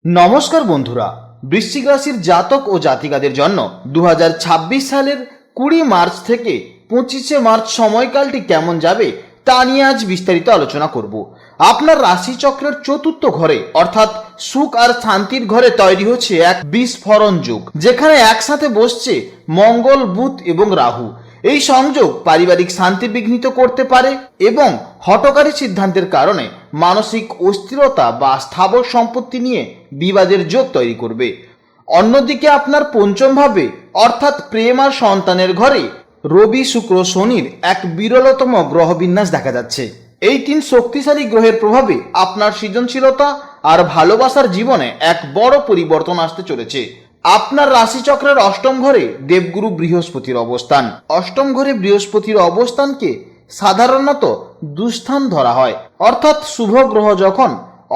নমস্কার বন্ধুরা, বৃশ্চিক রাশির জাতক ও জাতিকাদের জন্য 2026 সালের 20 মার্চ থেকে 25 মার্চ সময়কালটি কেমন যাবে তা নিয়ে আজ বিস্তারিত আলোচনা করব। আপনার রাশিচক্রের চতুর্থ ঘরে অর্থাৎ সুখ আর শান্তির ঘরে তৈরি হচ্ছে এক বিস্ফোরণ যুগ, যেখানে একসাথে বসছে মঙ্গল, বুধ এবং রাহু। এই সংযোগ পারিবারিক শান্তি বিঘ্নিত করতে পারে এবং হঠকারী সিদ্ধান্তের কারণে মানসিক অস্থিরতা বা স্থাবর সম্পত্তি নিয়ে বিবাদের যোগ তৈরি করবে। অন্যদিকে আপনার পঞ্চম ভাবে অর্থাৎ প্রেম আর সন্তানের ঘরে রবি, শুক্র, শনির এক বিরলতম গ্রহবিন্যাস দেখা যাচ্ছে। এই তিন শক্তিশালী গ্রহের প্রভাবে আপনার সৃজনশীলতা আর ভালোবাসার জীবনে এক বড় পরিবর্তন আসতে চলেছে। আপনার রাশিচক্রের অষ্টম ঘরে দেবগুরু বৃহস্পতির অবস্থান। অষ্টম ঘরে বৃহস্পতির অবস্থানকে সাধারণত দুস্থান ধরা হয়, অর্থাৎ শুভ গ্রহ যখন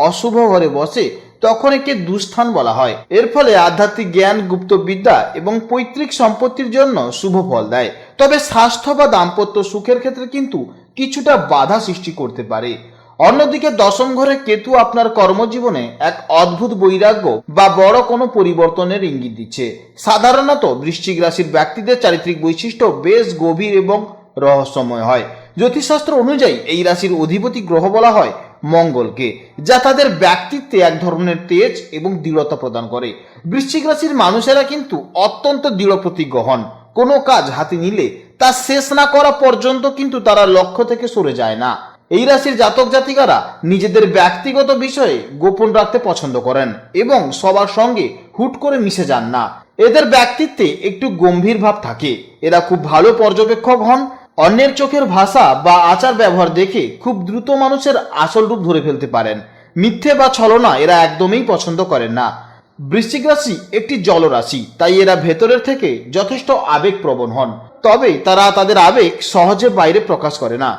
অশুভ ঘরে বসে তখন একে দুস্থান বলা হয়। এর ফলে আধ্যাত্মিক জ্ঞান, গুপ্ত বিদ্যা এবং পৈতৃক সম্পত্তির জন্য শুভ ফল দেয়, তবে স্বাস্থ্য বা দাম্পত্য সুখের ক্ষেত্রে কিন্তু কিছুটা বাধা সৃষ্টি করতে পারে। অন্যদিকে দশম ঘরে কেতু আপনার কর্মজীবনে এক অদ্ভুত বৈরাগ্য বা বড় কোনো পরিবর্তনের ইঙ্গিত দিচ্ছে। সাধারণত বৃশ্চিক রাশির ব্যক্তিদের চারিত্রিক বৈশিষ্ট্য বেশ গভীর এবং রহস্যময় হয়। জ্যোতিষশাস্ত্র অনুযায়ী এই রাশির অধিপতি গ্রহ বলা হয় মঙ্গলকে, যা তাদের ব্যক্তিত্বে এক ধরনের তেজ এবং দৃঢ়তা প্রদান করে। বৃশ্চিক রাশির মানুষেরা কিন্তু অত্যন্ত দৃঢ় প্রতিজ্ঞ হন। কোনো কাজ হাতে নিলে তা শেষ না করা পর্যন্ত কিন্তু তারা লক্ষ্য থেকে সরে যায় না। এই রাশির জাতক জাতিকারা নিজেদের ব্যক্তিগত বিষয়ে গোপন রাখতে পছন্দ করেন এবং সবার সঙ্গে হুট করে মিশে যান না। এদের ব্যক্তিত্বে একটু গম্ভীর ভাব থাকে। এরা খুব ভালো পর্যবেক্ষক হন। অন্যের চোখের ভাষা বা আচার ব্যবহার দেখে খুব দ্রুত মানুষের আসল রূপ ধরে ফেলতে পারেন। মিথ্যে বা ছলনা এরা একদমই পছন্দ করেন না। বৃশ্চিক রাশি একটি জলরাশি, তাই এরা ভেতরের থেকে যথেষ্ট আবেগপ্রবণ হন, তবে তারা তাদের আবেগ সহজে বাইরে প্রকাশ করে না।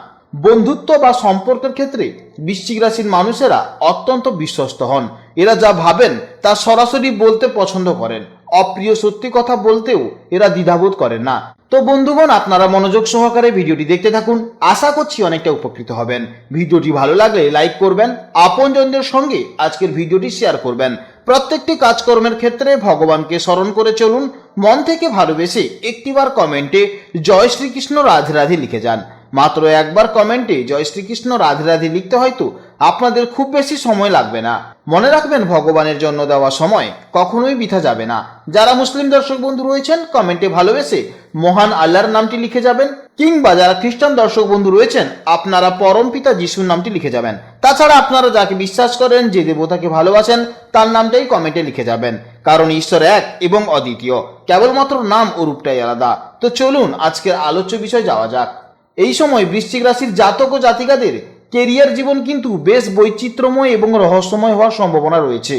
বন্ধুত্ব বা সম্পর্কের ক্ষেত্রে বৃশ্চিক রাশির মানুষেরা অত্যন্ত বিশ্বস্ত হন। এরা যা ভাবেন তা সরাসরি বলতে পছন্দ করেন। অপ্রিয় সত্যি কথা বলতেও এরা দ্বিধাবোধ করেন না। তো বন্ধুগণ, আপনারা মনোযোগ সহকারে ভিডিওটি দেখতে থাকুন। আশা করছি অনেকটা উপকৃত হবেন। ভিডিওটি ভালো লাগলে লাইক করবেন, আপনজনদের সঙ্গে আজকের ভিডিওটি শেয়ার করবেন। প্রত্যেকটি কাজকর্মের ক্ষেত্রে ভগবানকে স্মরণ করে চলুন। মন থেকে ভালোবেসে একটিবার কমেন্টে জয় শ্রীকৃষ্ণ রাধে রাধে লিখে যান। মাত্র একবার কমেন্টে জয় শ্রীকৃষ্ণ রাধে রাধে লিখতে হয়তো আপনাদের খুব বেশি সময় লাগবে না। মনে রাখবেন, ভগবানের জন্য দেওয়া সময় কখনোই বৃথা যাবে না। যারা মুসলিম দর্শক বন্ধু রয়েছেন, কমেন্টে ভালোবেসে মহান আল্লাহর নামটি লিখে যাবেন, কিংবা যারা খ্রিস্টান দর্শক বন্ধু রয়েছেন আপনারা পরম পিতা যিশুর নামটি লিখে যাবেন। তাছাড়া আপনারা যাকে বিশ্বাস করেন, যে দেবতাকে ভালোবাসেন, তার নামটাই কমেন্টে লিখে যাবেন, কারণ ঈশ্বর এক এবং অদ্বিতীয়, কেবলমাত্র নাম ও রূপটাই আলাদা। তো চলুন আজকের আলোচ্য বিষয় যাওয়া যাক। এই সময় বৃশ্চিক রাশির জাতক ও জাতিকাদের কেরিয়ার জীবন কিন্তু বেশ বৈচিত্র্যময় এবং রহস্যময় হওয়ার সম্ভাবনা রয়েছে,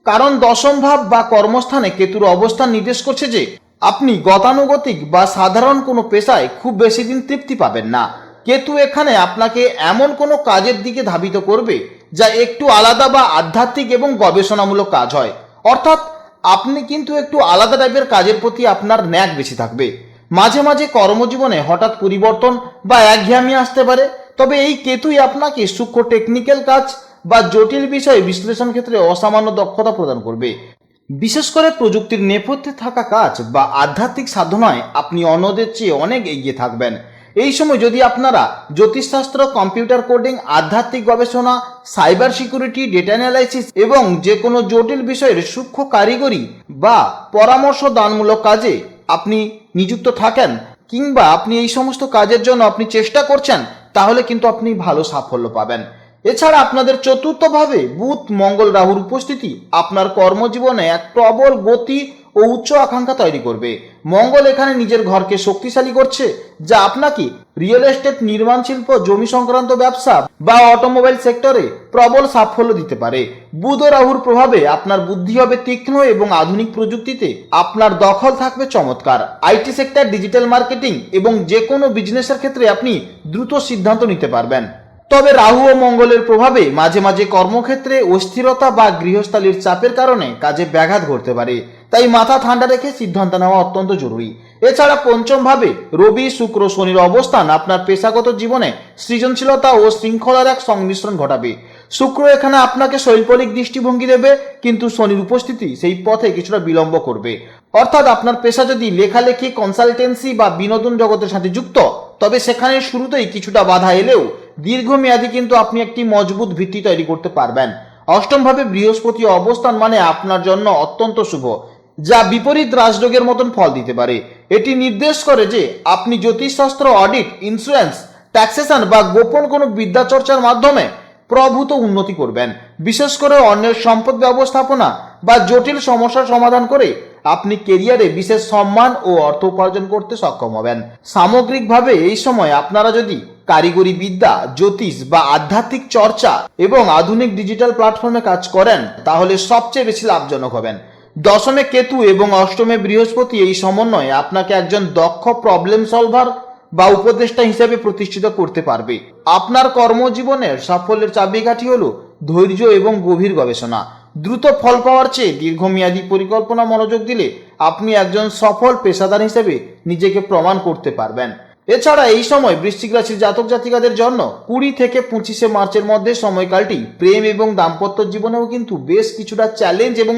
কারণ দশম ভাব বা কর্মস্থানে কেতুর অবস্থান নির্দেশ করছে যে আপনি গতানুগতিক বা সাধারণ কোনো পেশায় খুব বেশি দিন তৃপ্তি পাবেন না। কেতু এখানে আপনাকে এমন কোনো কাজের দিকে ধাবিত করবে যা একটু আলাদা বা আধ্যাত্মিক এবং গবেষণামূলক কাজ হয়, অর্থাৎ আপনি কিন্তু একটু আলাদা টাইপের কাজের প্রতি আপনার ন্যাক বেশি থাকবে। মাঝে মাঝে কর্মজীবনে হঠাৎ পরিবর্তন বা একঘেয়েমি আসতে পারে, তবে এই কেতুই আপনাকে সূক্ষ্ম টেকনিক্যাল কাজ বা জটিল বিষয় বিশ্লেষণ ক্ষেত্রে অসামান্য দক্ষতা প্রদান করবে। বিশেষ করে প্রযুক্তির নেপথ্যে থাকা কাজ বা আধ্যাত্মিক সাধনায় আপনি অন্যদের চেয়ে অনেক এগিয়ে থাকবেন। এই সময় যদি আপনারা জ্যোতিষশাস্ত্র, কম্পিউটার কোডিং, আধ্যাত্মিক গবেষণা, সাইবার সিকিউরিটি, ডেটা অ্যানালাইসিস এবং যে কোনো জটিল বিষয়ের সূক্ষ্ম কারিগরি বা পরামর্শ দানমূলক কাজে আপনি নিযুক্ত থাকেন, কিংবা আপনি এই সমস্ত কাজের জন্য আপনি চেষ্টা করছেন, তাহলে কিন্তু আপনি ভালো সাফল্য পাবেন। এছাড়া আপনাদের চতুর্থভাবে বুধ, মঙ্গল, রাহুর উপস্থিতি আপনার কর্মজীবনে এক প্রবল গতি ও উচ্চ আকাঙ্ক্ষা তৈরি করবে। মঙ্গল এখানে নিজের ঘরকে শক্তিশালী করছে, যা আপনাকে রিয়েল এস্টেট, নির্মাণ শিল্প, জমি সংক্রান্ত ব্যবসা বা অটোমোবাইল সেক্টরে প্রবল সাফল্য দিতে পারে। বুধ ও রাহুর প্রভাবে আপনার বুদ্ধি হবে তীক্ষ্ণ এবং আধুনিক প্রযুক্তিতে আপনার দখল থাকবে চমৎকার। আইটি সেক্টর, ডিজিটাল মার্কেটিং এবং যে কোনো বিজনেসের ক্ষেত্রে আপনি দ্রুত সিদ্ধান্ত নিতে পারবেন। তবে রাহু ও মঙ্গলের প্রভাবে মাঝে মাঝে কর্মক্ষেত্রে অস্থিরতা বা গৃহস্থালির চাপের কারণে কাজে ব্যাঘাত ঘটতে পারে, তাই মাথা ঠান্ডা রেখে সিদ্ধান্ত নেওয়া অত্যন্ত জরুরি। এছাড়া পঞ্চম ভাবে রবি, শুক্র, শনির অবস্থান আপনার পেশাগত জীবনে সৃজনশীলতা ও শৃঙ্খলার এক সংমিশ্রণ ঘটাবে। শুক্র এখানে আপনাকে শৈল্পিক দৃষ্টিভঙ্গি দেবে, কিন্তু শনির উপস্থিতি সেই পথে কিছুটা বিলম্ব করবে। অর্থাৎ আপনার পেশা যদি লেখালেখি, কনসালটেন্সি বা বিনোদন জগতের সাথে যুক্ত, তবে সেখানে শুরুতেই কিছুটা বাধা এলেও দীর্ঘমেয়াদী কিন্তু আপনি একটি মজবুত ভিত্তি তৈরি করতে পারবেন। অষ্টমভাবে বৃহস্পতি অবস্থান মানে আপনার জন্য অত্যন্ত শুভ, যা বিপরীত রাজযোগের মতন ফল দিতে পারে। এটি নির্দেশ করে যে আপনি জ্যোতিষশাস্ত্র, অডিট, ইন্স্যুরেন্স, ট্যাক্সেশন বা গোপন কোনো বিদ্যা চর্চার মাধ্যমে প্রভূত উন্নতি করবেন। বিশেষ করে অন্যের সম্পদ ব্যবস্থাপনা বা জটিল সমস্যার সমাধান করে আপনি কেরিয়ারে বিশেষ সম্মান ও অর্থ উপার্জন করতে সক্ষম হবেন। সামগ্রিকভাবে এই সময় আপনারা যদি কারিগরি বিদ্যা, জ্যোতিষ বা আধ্যাত্মিক চর্চা এবং আধুনিক ডিজিটাল প্ল্যাটফর্মে কাজ করেন, তাহলে সবচেয়ে বেশি লাভজনক হবেন। দশমে কেতু এবং অষ্টমে বৃহস্পতি এই সমন্বয়ে আপনাকে একজন দক্ষ প্রবলেম সলভার বা উপদেষ্টা হিসেবে প্রতিষ্ঠিত করতে পারবে। আপনার কর্মজীবনের সাফল্যের চাবিকাঠি হলো ধৈর্য এবং গভীর গবেষণা। দ্রুত ফল পাওয়ার চেয়ে দীর্ঘমেয়াদী পরিকল্পনা মনোযোগ দিলে আপনি একজন সফল পেশাদার হিসেবে নিজেকে প্রমাণ করতে পারবেন। এছাড়া এই সময় বৃশ্চিক রাশির জাতক জাতিকাদের জন্য 20 থেকে 25 মার্চের মধ্যে সময়কালটি প্রেম এবং দাম্পত্য জীবনেও কিন্তু বেশ কিছুটা চ্যালেঞ্জ এবং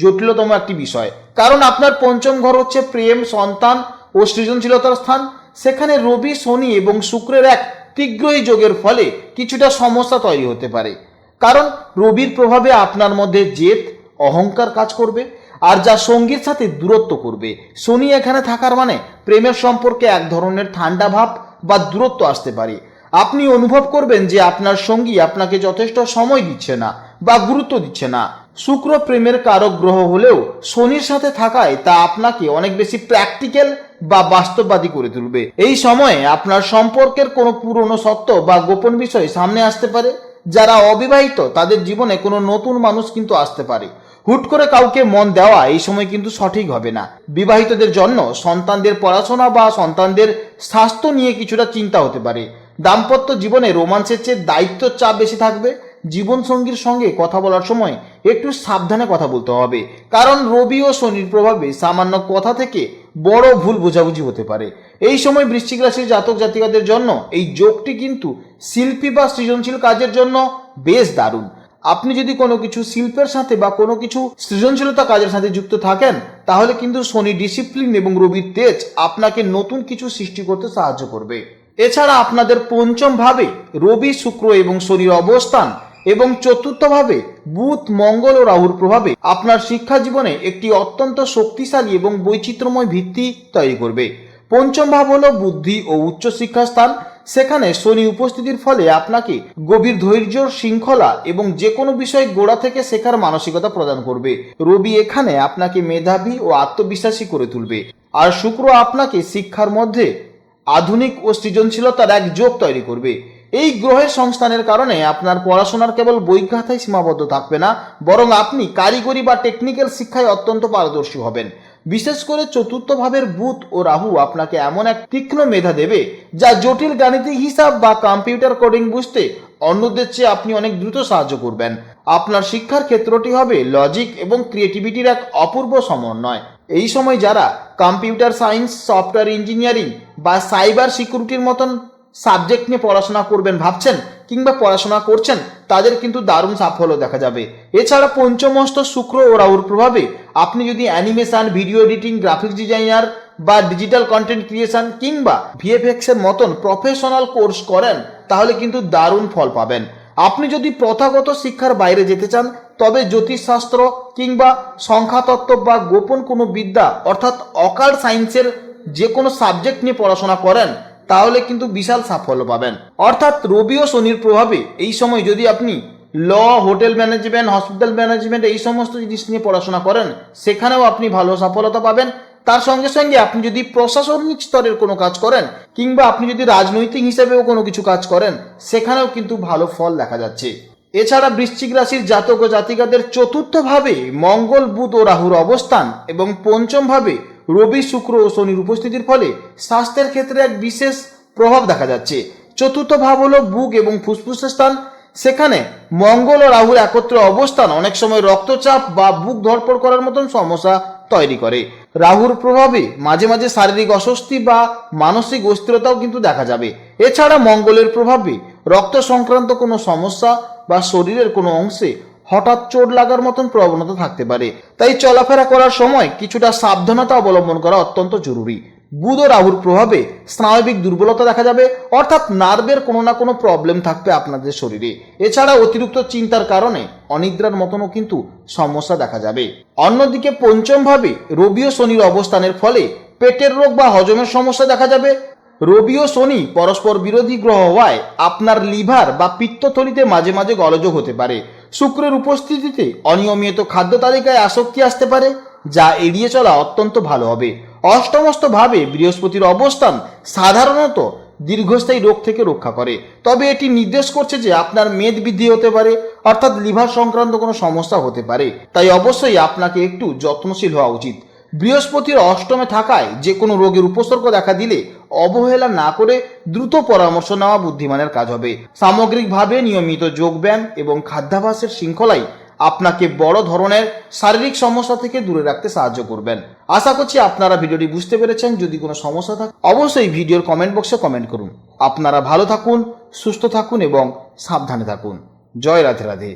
জটিলতম একটি বিষয়। কারণ আপনার পঞ্চম ঘর হচ্ছে প্রেম, সন্তান ও সৃজনশীলতার স্থান। সেখানে রবি, শনি এবং শুক্রের এক তীব্রই যোগের ফলে কিছুটা সমস্যা তৈরি হতে পারে। কারণ রবির প্রভাবে আপনার মধ্যে জেদ, অহংকার কাজ করবে, আর যা সঙ্গীর সাথে দূরত্ব করবে। শনি এখানে থাকার মানে প্রেমের সম্পর্কে এক ধরনের ঠান্ডা ভাব বা দূরত্ব আসতে পারে। আপনি অনুভব করবেন যে আপনার সঙ্গী আপনাকে যথেষ্ট সময় দিচ্ছে না বা গুরুত্ব দিচ্ছে না। শুক্র প্রেমের কারক গ্রহ হলেও শনির সাথে থাকায় তা আপনাকে অনেক বেশি প্র্যাকটিক্যাল বা বাস্তববাদী করে তুলবে। এই সময়ে আপনার সম্পর্কের কোনো পুরনো সত্য বা গোপন বিষয় সামনে আসতে পারে। যারা অবিবাহিত তাদের জীবনে কোনো নতুন মানুষ কিন্তু আসতে পারে। হুট করে কাউকে মন দেওয়া এই সময় কিন্তু সঠিক হবে না। বিবাহিতদের জন্য সন্তানদের পড়াশোনা বা সন্তানদের স্বাস্থ্য নিয়ে কিছুটা চিন্তা হতে পারে। দাম্পত্য জীবনে রোমান্সের চেয়ে দায়িত্বের চাপ বেশি থাকবে। জীবন সঙ্গীর সঙ্গে কথা বলার সময় একটু সাবধানে কথা বলতে হবে, কারণ রবি ও শনির প্রভাবে সামান্য কথা থেকে বড় ভুল বোঝাবুঝি হতে পারে। এই সময় বৃশ্চিক রাশির জাতক জাতিকাদের জন্য এই যোগটি কিন্তু শিল্পী বা সৃজনশীল কাজের জন্য বেশ দারুণ। আপনি যদি কোনো কিছু শিল্পের সাথে বা কোনো কিছু সৃজনশীলতা কাজের সাথে যুক্ত থাকেন, তাহলে কিন্তু শনি ডিসিপ্লিন এবং রবির তেজ আপনাকে নতুন কিছু সৃষ্টি করতে সাহায্য করবে। এছাড়া আপনাদের পঞ্চম ভাবে রবি, শুক্র এবং শনির অবস্থান এবং চতুর্থ ভাবে বুধ, মঙ্গল ও রাহুর প্রভাবে আপনার শিক্ষা জীবনে একটি অত্যন্ত শক্তিশালী এবং বৈচিত্র্যময় ভিত্তি তৈরি করবে। পঞ্চম ভাব হলো বুদ্ধি ও উচ্চ শিক্ষা স্থান। সেখানে শনি উপস্থিতির ফলে আপনাকে গভীর ধৈর্য, শৃঙ্খলা এবং যে কোনো বিষয় গোড়া থেকে শেখার মানসিকতা প্রদান করবে। রবি এখানে আপনাকে মেধাবী ও আত্মবিশ্বাসী করে তুলবে, আর শুক্র আপনাকে শিক্ষার মধ্যে আধুনিক ও সৃজনশীলতার এক যোগ তৈরি করবে। এই গ্রহের সংস্থানের কারণে আপনার পড়াশোনার কেবল বইখাতায় সীমাবদ্ধ থাকবে না, বরং আপনি কারিগরি বা টেকনিক্যাল শিক্ষায় অত্যন্ত পারদর্শী হবেন। বিশেষ করে চতুর্থ ভাবের বুধ ও রাহু আপনাকে এমন এক তীক্ষ্ণ মেধা দেবে যা জটিল গাণিতিক হিসাব বা কম্পিউটার কোডিং বুঝতে অন্যদের চেয়ে আপনি অনেক দ্রুত সাহায্য করবেন। আপনার শিক্ষার ক্ষেত্রটি হবে লজিক এবং ক্রিয়েটিভিটির এক অপূর্ব সমন্বয়। এই সময় যারা কম্পিউটার সায়েন্স, সফটওয়্যার ইঞ্জিনিয়ারিং বা সাইবার সিকিউরিটির মতন সাবজেক্ট নিয়ে পড়াশোনা করবেন ভাবছেন কিংবা পড়াশোনা করছেন, তাদের কিন্তু দারুণ সাফল্য দেখা যাবে। এছাড়া পঞ্চমস্ত শুক্র ও রাহুর প্রভাবে আপনি যদি animation, video editing, graphics designer বা ডিজিটাল কন্টেন্ট ক্রিয়েশন কিংবা ভিএফএক্স এর মতন প্রফেশনাল কোর্স করেন, তাহলে কিন্তু দারুণ ফল পাবেন। আপনি যদি প্রথাগত শিক্ষার বাইরে যেতে চান, তবে জ্যোতিষশাস্ত্র কিংবা সংখ্যাতত্ত্ব বা গোপন কোনো বিদ্যা অর্থাৎ অকাল্ট সায়েন্সের যে কোনো সাবজেক্ট নিয়ে পড়াশোনা করেন, তাহলে কিন্তু বিশাল সাফল্য পাবেন। অর্থাৎ রবি ও শনির প্রভাবে এই সময় যদি আপনি ল, হোটেল ম্যানেজমেন্ট, হসপিটাল ম্যানেজমেন্ট এই সমস্ত জিনিস নিয়ে পড়াশোনা করেন, সেখানেও আপনি ভালো সফলতা পাবেন। তার সঙ্গে সঙ্গে আপনি যদি প্রশাসনিক স্তরের কোনো কাজ করেন কিংবা আপনি যদি রাজনৈতিক হিসেবেও কোনো কিছু কাজ করেন, সেখানেও কিন্তু ভালো ফল দেখা যাচ্ছে। এছাড়া বৃশ্চিক রাশির জাতক ও জাতিকাদের চতুর্থ ভাবে মঙ্গল, বুধ ও রাহুর অবস্থান এবং পঞ্চম ভাবে রবি, শুক্র ও শনির উপস্থিতির ফলে স্বাস্থ্যের ক্ষেত্রে এক বিশেষ প্রভাব দেখা যাচ্ছে। চতুর্থ ভাব হলো বুক এবং ফুসফুসের স্থান। সেখানে মঙ্গল ও রাহুর একত্রে অবস্থান অনেক সময় রক্তচাপ বা বুক ধড়ফড় করার মতন সমস্যা তৈরি করে। রাহুর প্রভাবে মাঝে মাঝে শারীরিক অস্বস্তি বা মানসিক অস্থিরতাও কিন্তু দেখা যাবে। এছাড়া মঙ্গলের প্রভাবে রক্ত সংক্রান্ত কোনো সমস্যা বা শরীরের কোনো অংশে হঠাৎ চোট লাগার মতন প্রবণতা থাকতে পারে। তাই চলাফেরা করার সময় কিছুটা সাবধানতা অবলম্বন করা অত্যন্ত জরুরি। বুধ ও রাহুর প্রভাবে স্নায়বিক দুর্বলতা দেখা যাবে, অর্থাৎ নার্ভের কোনো না কোনো প্রবলেম থাকবে আপনাদের শরীরে। এছাড়া অতিরিক্ত চিন্তার কারণে অনিদ্রার মতনও কিন্তু সমস্যা দেখা যাবে। অন্যদিকে পঞ্চম ভাবে রবি ও শনির অবস্থানের ফলে পেটের রোগ বা হজমের সমস্যা দেখা যাবে। রবি ও শনি পরস্পর বিরোধী গ্রহ হওয়ায় আপনার লিভার বা পিত্তথলিতে মাঝে মাঝে গোলযোগ হতে পারে। শুক্রের উপস্থিতিতে অনিয়মিত খাদ্য তালিকায় আসক্তি আসতে পারে, যা এড়িয়ে চলা অত্যন্ত ভালো হবে। অষ্টমস্ত ভাবে বৃহস্পতির অবস্থান সাধারণত দীর্ঘস্থায়ী রোগ থেকে রক্ষা করে, তবে এটি নির্দেশ করছে যে আপনার মেদ বৃদ্ধি হতে পারে, অর্থাৎ লিভার সংক্রান্ত কোনো সমস্যা হতে পারে। তাই অবশ্যই আপনাকে একটু যত্নশীল হওয়া উচিত। বৃহস্পতির অষ্টমে থাকায় যে কোনো রোগের উপসর্গ দেখা দিলে অবহেলা না করে দ্রুত পরামর্শ নেওয়া বুদ্ধিমানের কাজ হবে। সামগ্রিকভাবে নিয়মিত যোগব্যায়াম এবং খাদ্যাভ্যাসের শৃঙ্খলাই আপনাকে বড় ধরনের শারীরিক সমস্যা থেকে দূরে রাখতে সাহায্য করবেন। আশা করছি আপনারা ভিডিওটি বুঝতে পেরেছেন। যদি কোনো সমস্যা থাকে অবশ্যই ভিডিওর কমেন্ট বক্সে কমেন্ট করুন। আপনারা ভালো থাকুন, সুস্থ থাকুন এবং সাবধানে থাকুন। জয় রাধে রাধে।